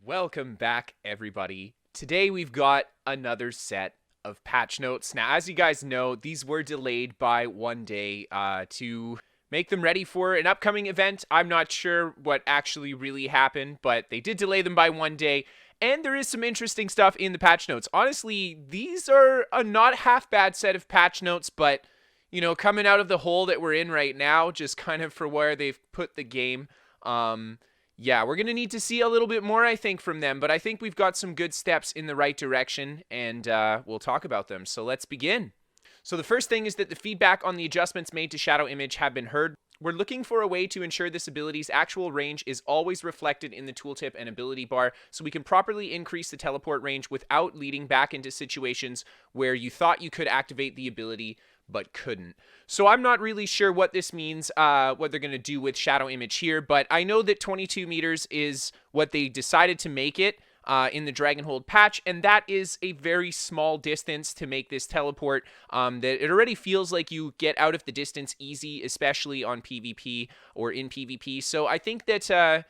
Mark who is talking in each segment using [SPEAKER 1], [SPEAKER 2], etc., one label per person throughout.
[SPEAKER 1] Welcome back, everybody. Today we've got another set of patch notes. Now, as you guys know, these were delayed by one day to make them ready for an upcoming event. I'm not sure what actually really happened, but they did delay them by one day. And there is some interesting stuff in the patch notes. Honestly, these are a not half bad set of patch notes, but, you know, coming out of the hole that we're in right now, just kind of for where they've put the game, yeah, we're going to need to see a little bit more, I think, from them. But I think we've got some good steps in the right direction, and we'll talk about them. So let's begin. So the first thing is that the feedback on the adjustments made to Shadow Image have been heard. We're looking for a way to ensure this ability's actual range is always reflected in the tooltip and ability bar, so we can properly increase the teleport range without leading back into situations where you thought you could activate the ability but couldn't. So I'm not really sure what this means, what they're going to do with Shadow Image here, but I know that 22 meters is what they decided to make it in the Dragonhold patch, and that is a very small distance to make this teleport. That it already feels like you get out of the distance easy, especially on PvP or in PvP. So I think that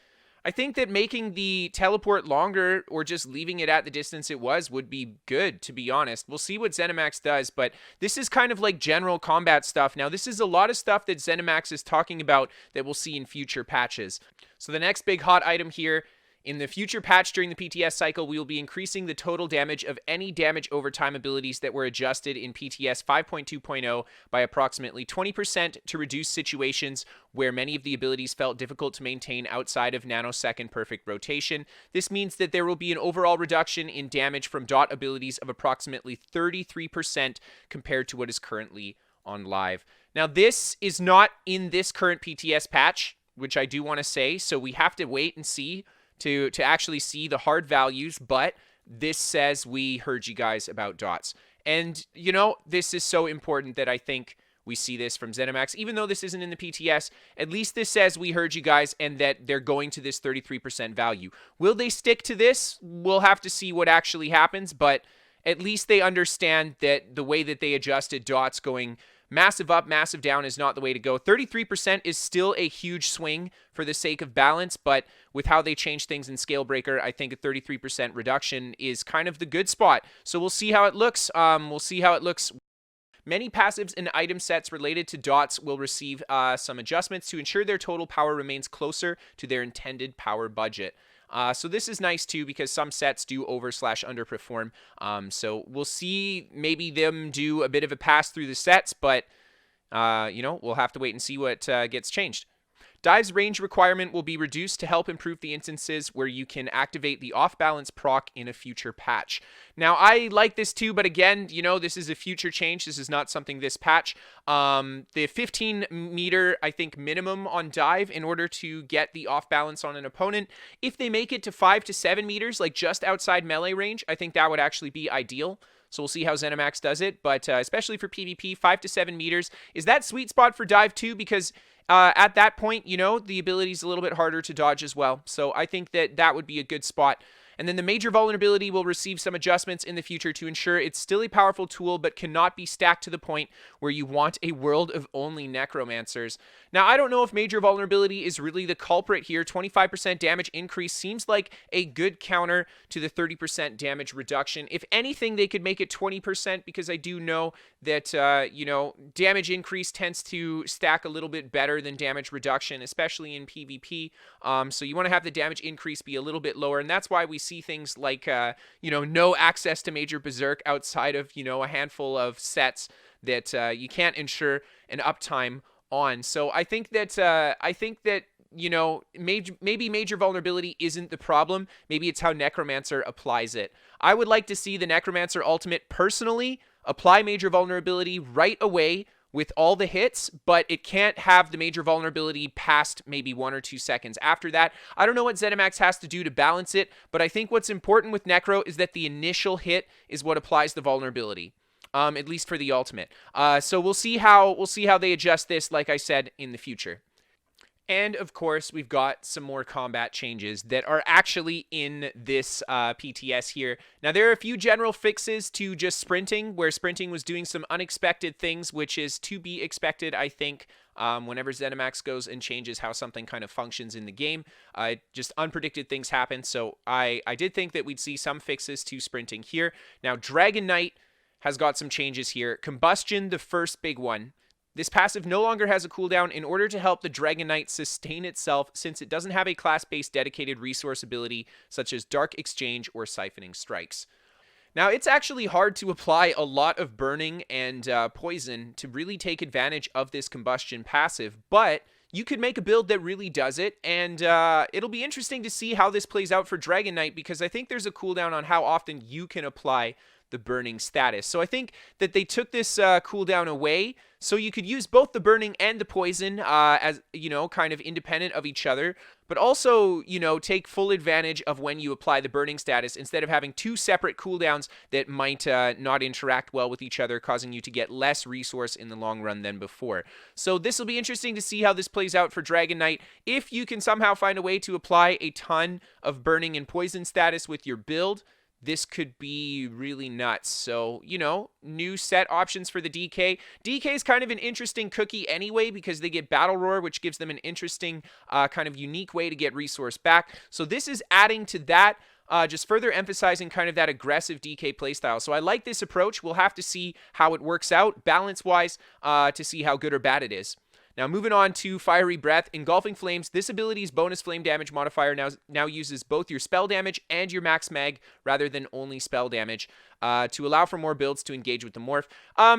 [SPEAKER 1] making the teleport longer or just leaving it at the distance it was would be good, to be honest. We'll see what Zenimax does, but this is kind of like general combat stuff. Now, this is a lot of stuff that Zenimax is talking about that we'll see in future patches. So the next big hot item here, in the future patch during the PTS cycle, we will be increasing the total damage of any damage over time abilities that were adjusted in PTS 5.2.0 by approximately 20% to reduce situations where many of the abilities felt difficult to maintain outside of nanosecond perfect rotation. This means that there will be an overall reduction in damage from dot abilities of approximately 33% compared to what is currently on live. Now, this is not in this current PTS patch, which I do want to say, so we have to wait and see to actually see the hard values, but this says we heard you guys about dots. And, you know, this is so important that I think we see this from Zenimax. Even though this isn't in the PTS, at least this says we heard you guys and that they're going to this 33% value. Will they stick to this? We'll have to see what actually happens, but at least they understand that the way that they adjusted dots going massive up, massive down is not the way to go. 33% is still a huge swing for the sake of balance, but with how they changed things in Scalebreaker, I think a 33% reduction is kind of the good spot. So we'll see how it looks. Many passives and item sets related to dots will receive some adjustments to ensure their total power remains closer to their intended power budget. So this is nice too, because some sets do over/underperform. So we'll see maybe them do a bit of a pass through the sets, but you know, we'll have to wait and see what gets changed. Dive's range requirement will be reduced to help improve the instances where you can activate the off-balance proc in a future patch. Now, I like this too, but again, you know, this is a future change. This is not something this patch. The 15 meter, I think, minimum on dive in order to get the off-balance on an opponent. If they make it to 5 to 7 meters, like just outside melee range, I think that would actually be ideal. So we'll see how Zenimax does it, but especially for PvP, 5 to 7 meters is that sweet spot for dive too, because at that point, you know, the ability is a little bit harder to dodge as well. So I think that that would be a good spot. And then the major vulnerability will receive some adjustments in the future to ensure it's still a powerful tool, but cannot be stacked to the point where you want a world of only necromancers. Now, I don't know if major vulnerability is really the culprit here. 25% damage increase seems like a good counter to the 30% damage reduction. If anything, they could make it 20%, because I do know that, you know, damage increase tends to stack a little bit better than damage reduction, especially in PvP. So you want to have the damage increase be a little bit lower, and that's why we see things like, you know, no access to Major Berserk outside of, you know, a handful of sets that you can't ensure an uptime on. So I think that, you know, maybe major vulnerability isn't the problem. Maybe it's how Necromancer applies it. I would like to see the Necromancer ultimate personally apply major vulnerability right away with all the hits, but it can't have the major vulnerability past maybe 1 or 2 seconds. After that, I don't know what Zenimax has to do to balance it, but I think what's important with Necro is that the initial hit is what applies the vulnerability, at least for the ultimate. So we'll see how they adjust this, like I said, in the future. And of course, we've got some more combat changes that are actually in this PTS here. Now, there are a few general fixes to just sprinting, where sprinting was doing some unexpected things, which is to be expected, I think, whenever Zenimax goes and changes how something kind of functions in the game. Just unpredicted things happen, so I did think that we'd see some fixes to sprinting here. Now, Dragon Knight has got some changes here. Combustion, the first big one. This passive no longer has a cooldown in order to help the Dragon Knight sustain itself, since it doesn't have a class-based dedicated resource ability such as Dark Exchange or Siphoning Strikes. Now, it's actually hard to apply a lot of burning and poison to really take advantage of this combustion passive, but you could make a build that really does it, and it'll be interesting to see how this plays out for Dragon Knight, because I think there's a cooldown on how often you can apply the burning status. So I think that they took this cooldown away so you could use both the burning and the poison as, you know, kind of independent of each other, but also, you know, take full advantage of when you apply the burning status instead of having two separate cooldowns that might not interact well with each other, causing you to get less resource in the long run than before. So this will be interesting to see how this plays out for Dragon Knight. If you can somehow find a way to apply a ton of burning and poison status with your build, this could be really nuts. So, you know, new set options for the DK. DK is kind of an interesting cookie anyway, because they get Battle Roar, which gives them an interesting kind of unique way to get resource back. So this is adding to that, just further emphasizing kind of that aggressive DK playstyle. So I like this approach. We'll have to see how it works out balance-wise to see how good or bad it is. Now, moving on to Fiery Breath. Engulfing Flames, this ability's bonus flame damage modifier now uses both your spell damage and your max mag rather than only spell damage to allow for more builds to engage with the Morph.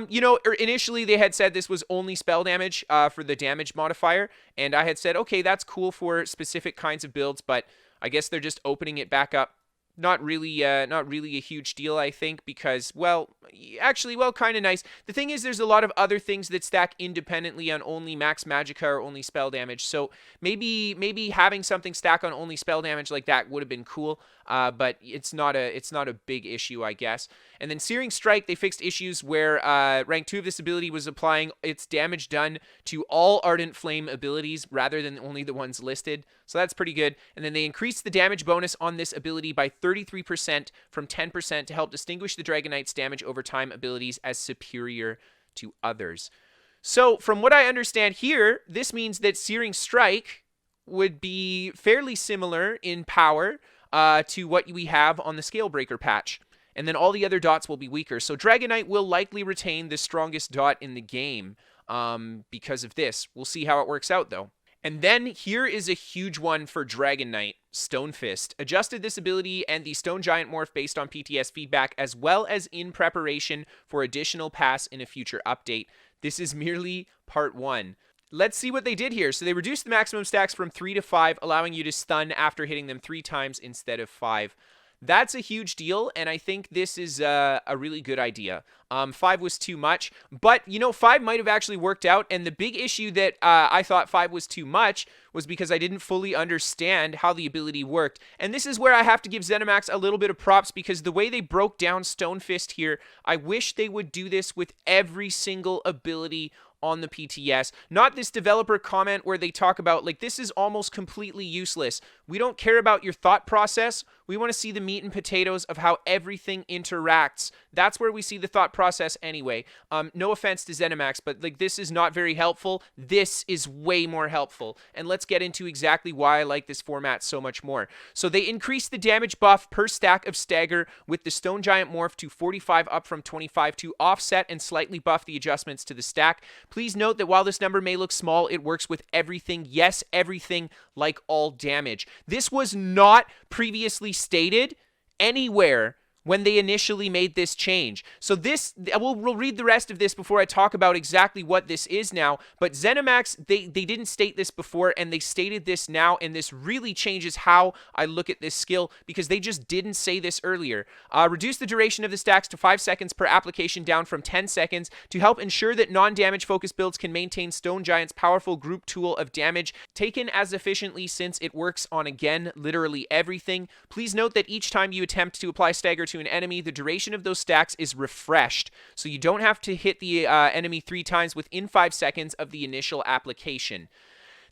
[SPEAKER 1] You know, initially they had said this was only spell damage for the damage modifier, and I had said, okay, that's cool for specific kinds of builds, but I guess they're just opening it back up. Not really a huge deal, I think, because, well, actually, well, kind of nice. The thing is, there's a lot of other things that stack independently on only max magicka or only spell damage, so maybe having something stack on only spell damage like that would have been cool, but it's not a big issue, I guess. And then Searing Strike, they fixed issues where rank 2 of this ability was applying its damage done to all Ardent Flame abilities rather than only the ones listed, so that's pretty good. And then they increased the damage bonus on this ability by 33% from 10% to help distinguish the Dragon Knight's damage over time abilities as superior to others. So from what I understand here, this means that Searing Strike would be fairly similar in power to what we have on the Scalebreaker patch. And then all the other dots will be weaker. So Dragon Knight will likely retain the strongest dot in the game because of this. We'll see how it works out, though. And then here is a huge one for Dragon Knight. Stone Fist adjusted this ability and the Stone Giant Morph based on PTS feedback, as well as in preparation for additional pass in a future update. This is merely part 1. Let's see what they did here. So they reduced the maximum stacks from 3 to 5, allowing you to stun after hitting them 3 times instead of 5. That's a huge deal, and I think this is a really good idea. 5 was too much, but, you know, 5 might have actually worked out, and the big issue that I thought 5 was too much was because I didn't fully understand how the ability worked. And this is where I have to give Zenimax a little bit of props, because the way they broke down Stone Fist here, I wish they would do this with every single ability on the PTS. Not this developer comment where they talk about, like, this is almost completely useless. We don't care about your thought process. We want to see the meat and potatoes of how everything interacts. That's where we see the thought process anyway. No offense to Zenimax, but, like, this is not very helpful. This is way more helpful. And let's get into exactly why I like this format so much more. So they increased the damage buff per stack of stagger with the Stone Giant Morph to 45 up from 25 to offset and slightly buff the adjustments to the stack. Please note that while this number may look small, it works with everything. Yes, everything, like all damage. This was not previously stated anywhere when they initially made this change. So this, we'll read the rest of this before I talk about exactly what this is now, but Zenimax, they didn't state this before, and they stated this now, and this really changes how I look at this skill, because they just didn't say this earlier. Reduce the duration of the stacks to 5 seconds per application, down from 10 seconds, to help ensure that non-damage focused builds can maintain Stone Giant's powerful group tool of damage taken as efficiently, since it works on, again, literally everything. Please note that each time you attempt to apply stagger to an enemy, the duration of those stacks is refreshed, so you don't have to hit the enemy 3 times within 5 seconds of the initial application.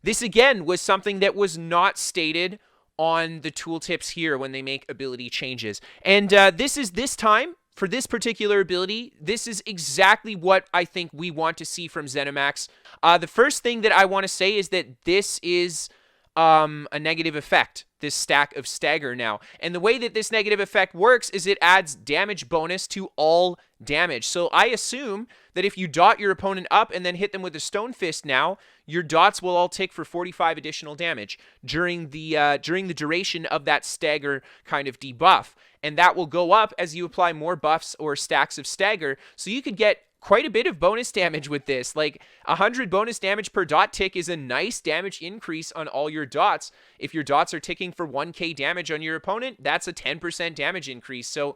[SPEAKER 1] This again was something that was not stated on the tooltips here when they make ability changes. And this time, for this particular ability, this is exactly what I think we want to see from Zenimax. The first thing that I want to say is that this is a negative effect, this stack of stagger now. And the way that this negative effect works is it adds damage bonus to all damage. So I assume that if you dot your opponent up and then hit them with a stone fist now, your dots will all tick for 45 additional damage during the duration of that stagger kind of debuff. And that will go up as you apply more buffs or stacks of stagger. So you could get quite a bit of bonus damage with this. Like 100 bonus damage per dot tick is a nice damage increase on all your dots. If your dots are ticking for 1k damage on your opponent, that's a 10% damage increase. So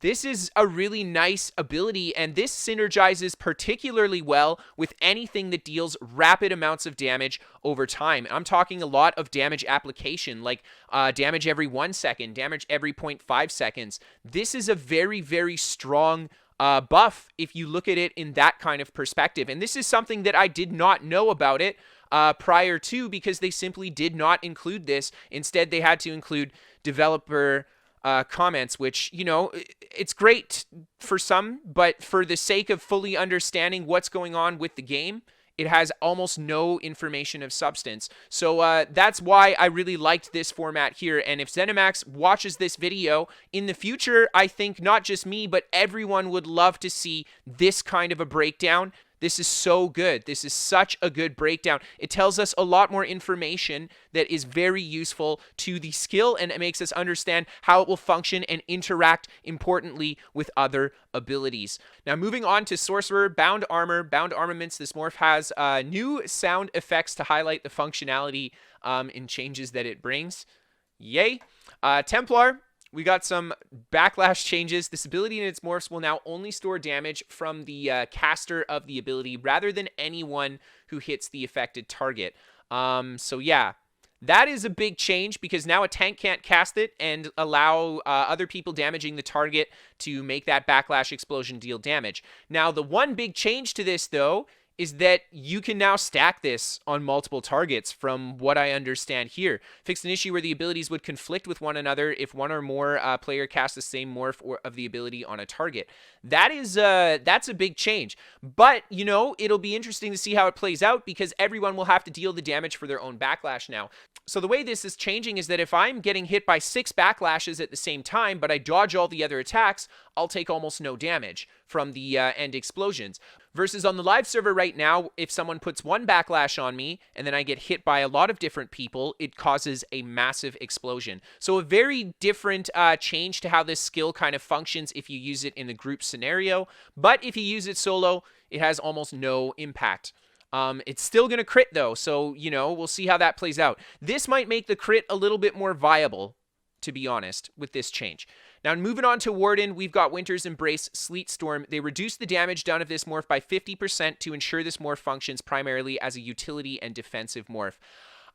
[SPEAKER 1] this is a really nice ability, and this synergizes particularly well with anything that deals rapid amounts of damage over time. I'm talking a lot of damage application, like damage every 1 second, damage every 0.5 seconds. This is a very, very strong buff if you look at it in that kind of perspective. And this is something that I did not know about it prior to, because they simply did not include this. Instead, they had to include developer comments, which, you know, it's great for some, but for the sake of fully understanding what's going on with the game, it has almost no information of substance. So that's why I really liked this format here. And if Zenimax watches this video in the future, I think not just me, but everyone would love to see this kind of a breakdown. This is so good. This is such a good breakdown. It tells us a lot more information that is very useful to the skill, and it makes us understand how it will function and interact importantly with other abilities. Now, moving on to Sorcerer, Bound Armor, Bound Armaments. This morph has new sound effects to highlight the functionality in changes that it brings. Yay. Templar. We got some backlash changes. This ability and its morphs will now only store damage from the caster of the ability rather than anyone who hits the affected target. So yeah, that is a big change, because now a tank can't cast it and allow other people damaging the target to make that backlash explosion deal damage. Now, the one big change to this, though, is that you can now stack this on multiple targets, from what I understand here. Fixed an issue where the abilities would conflict with one another if one or more player cast the same morph of the ability on a target. That's a big change. But, you know, it'll be interesting to see how it plays out, because everyone will have to deal the damage for their own backlash now. So the way this is changing is that if I'm getting hit by 6 backlashes at the same time, but I dodge all the other attacks, I'll take almost no damage from the end explosions. Versus on the live server right now, if someone puts 1 backlash on me and then I get hit by a lot of different people, it causes a massive explosion. So a very different change to how this skill kind of functions if you use it in the group scenario. But if you use it solo, it has almost no impact. It's still going to crit though, so, you know, we'll see how that plays out. This might make the crit a little bit more viable, to be honest, with this change. Now, moving on to Warden, we've got Winter's Embrace, Sleet Storm. They reduce the damage done of this morph by 50% to ensure this morph functions primarily as a utility and defensive morph.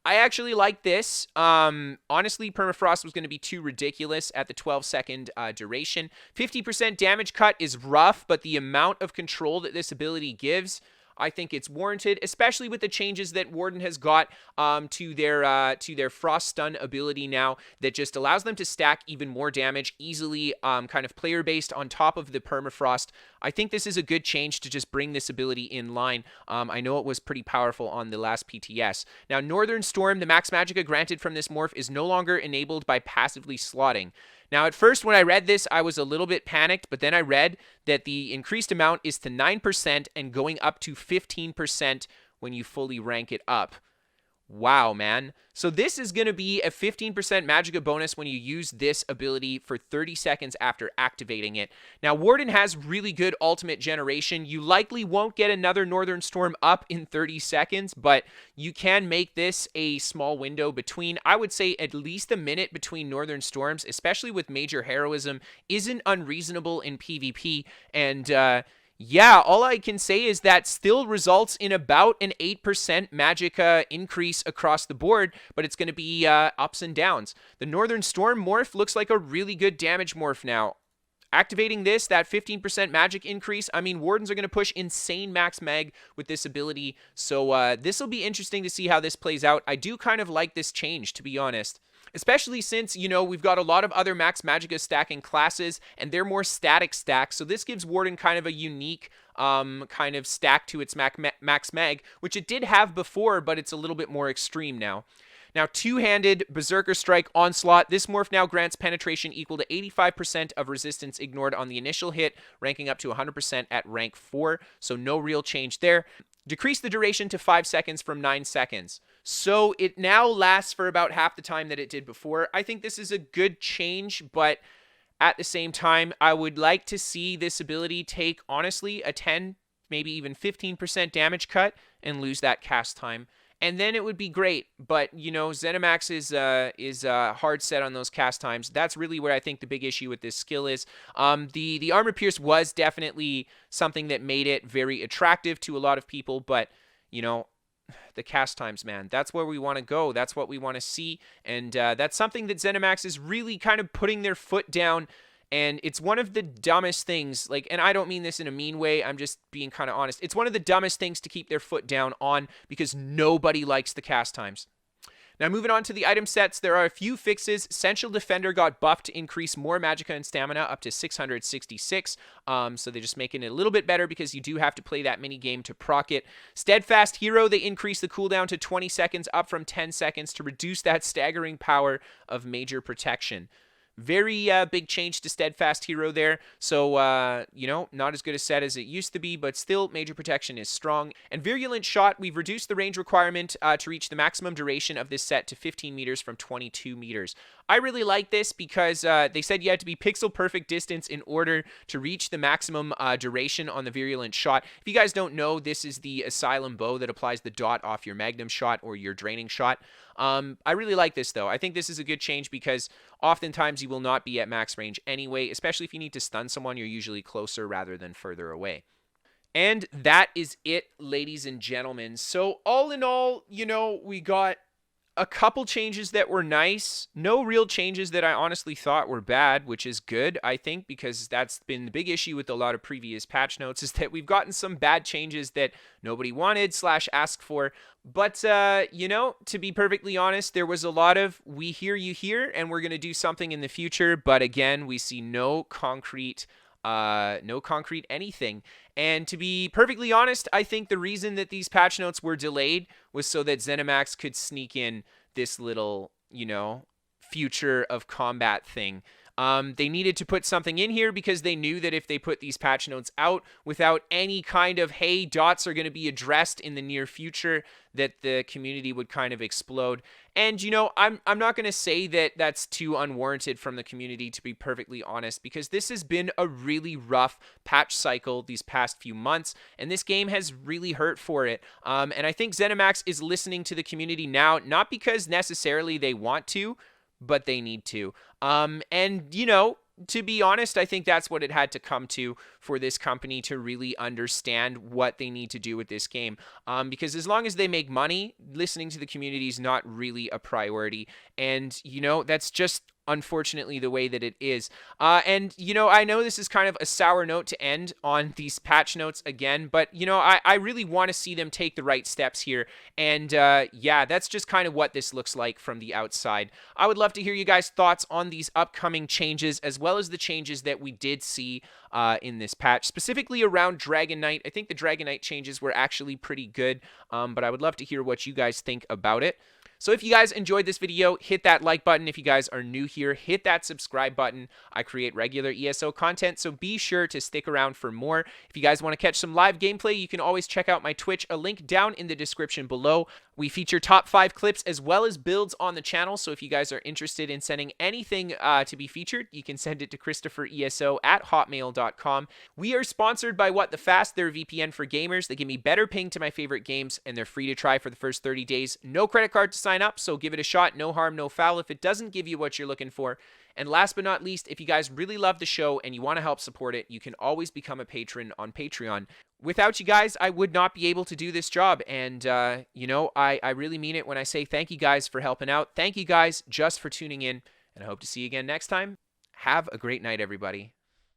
[SPEAKER 1] I actually like this. Honestly, Permafrost was going to be too ridiculous at the 12-second duration. 50% damage cut is rough, but the amount of control that this ability gives, I think it's warranted, especially with the changes that Warden has got to their Frost Stun ability now, that just allows them to stack even more damage easily, kind of player-based on top of the Permafrost. I think this is a good change to just bring this ability in line. I know it was pretty powerful on the last PTS. Now, Northern Storm, the max magicka granted from this morph is no longer enabled by passively slotting. Now, at first, when I read this, I was a little bit panicked, but then I read that the increased amount is to 9% and going up to 15% when you fully rank it up. Wow, man. So this is going to be a 15% magicka bonus when you use this ability for 30 seconds after activating it. Now, Warden has really good ultimate generation. You likely won't get another Northern Storm up in 30 seconds, but you can make this a small window between, I would say, at least a minute between Northern Storms, especially with Major Heroism, isn't unreasonable in PvP. And, yeah, all I can say is that still results in about an 8% magicka increase across the board, but it's going to be ups and downs. The Northern Storm morph looks like a really good damage morph now. Activating this, that 15% magic increase, I mean, Wardens are going to push insane max mag with this ability, so this will be interesting to see how this plays out. I do kind of like this change, to be honest. Especially since, you know, we've got a lot of other max magicka stacking classes, and they're more static stacks, so this gives Warden kind of a unique kind of stack to its max mag, which it did have before, but it's a little bit more extreme now. Now, two-handed Berserker Strike Onslaught. This morph now grants penetration equal to 85% of resistance ignored on the initial hit, ranking up to 100% at rank 4, so no real change there. Decrease the duration to 5 seconds from 9 seconds. So it now lasts for about half the time that it did before. I think this is a good change, but at the same time, I would like to see this ability take, honestly, a 10, maybe even 15% damage cut and lose that cast time. And then it would be great, but, you know, Zenimax is hard set on those cast times. That's really where I think the big issue with this skill is. The Armor Pierce was definitely something that made it very attractive to a lot of people, but, you know, the cast times, man, that's where we want to go. That's what we want to see, and that's something that Zenimax is really kind of putting their foot down. And it's one of the dumbest things, like, and I don't mean this in a mean way, I'm just being kind of honest. It's one of the dumbest things to keep their foot down on because nobody likes the cast times. Now, moving on to the item sets, there are a few fixes. Central Defender got buffed to increase more magicka and stamina up to 666. So they're just making it a little bit better because you do have to play that mini game to proc it. Steadfast Hero, they increased the cooldown to 20 seconds up from 10 seconds to reduce that staggering power of major protection. Very big change to Steadfast Hero there. So, you know, not as good a set as it used to be, but still major protection is strong. And Virulent Shot, we've reduced the range requirement to reach the maximum duration of this set to 15 meters from 22 meters. I really like this because they said you had to be pixel perfect distance in order to reach the maximum duration on the Virulent Shot. If you guys don't know, this is the Asylum Bow that applies the dot off your Magnum shot or your Draining Shot. I really like this, though. I think this is a good change because oftentimes you will not be at max range anyway, especially if you need to stun someone, you're usually closer rather than further away. And that is it, ladies and gentlemen. So all in all, you know, we got a couple changes that were nice. No real changes that I honestly thought were bad, which is good, I think, because that's been the big issue with a lot of previous patch notes is that we've gotten some bad changes that nobody wanted / asked for. But, you know, to be perfectly honest, there was a lot of we hear you here and we're going to do something in the future. But again, we see no concrete anything. And to be perfectly honest, I think the reason that these patch notes were delayed was so that Zenimax could sneak in this little, you know, future of combat thing. They needed to put something in here because they knew that if they put these patch notes out without any kind of, hey, dots are going to be addressed in the near future, that the community would kind of explode. And, you know, I'm not going to say that that's too unwarranted from the community, to be perfectly honest, because this has been a really rough patch cycle these past few months, and this game has really hurt for it. And I think Zenimax is listening to the community now, not because necessarily they want to, but they need to. And, you know, to be honest, I think that's what it had to come to for this company to really understand what they need to do with this game. Because as long as they make money, listening to the community is not really a priority. And, you know, that's just unfortunately the way that it is. And, you know, I know this is kind of a sour note to end on these patch notes again, but, you know, I really want to see them take the right steps here. And, yeah, that's just kind of what this looks like from the outside. I would love to hear you guys' thoughts on these upcoming changes, as well as the changes that we did see in this patch, specifically around Dragon Knight. I think the Dragon Knight changes were actually pretty good, but I would love to hear what you guys think about it. So if you guys enjoyed this video, hit that like button. If you guys are new here, hit that subscribe button. I create regular ESO content, so be sure to stick around for more. If you guys want to catch some live gameplay, you can always check out my Twitch, a link down in the description below. We feature top 5 clips as well as builds on the channel, so if you guys are interested in sending anything to be featured, you can send it to KristoferESO@hotmail.com. We are sponsored by What the Fast. They're a VPN for gamers. They give me better ping to my favorite games, and they're free to try for the first 30 days. No credit card to sign up, so give it a shot. No harm, no foul if it doesn't give you what you're looking for. And last but not least, if you guys really love the show and you want to help support it, you can always become a patron on Patreon. Without you guys, I would not be able to do this job. And, you know, I really mean it when I say thank you guys for helping out. Thank you guys just for tuning in. And I hope to see you again next time. Have a great night, everybody.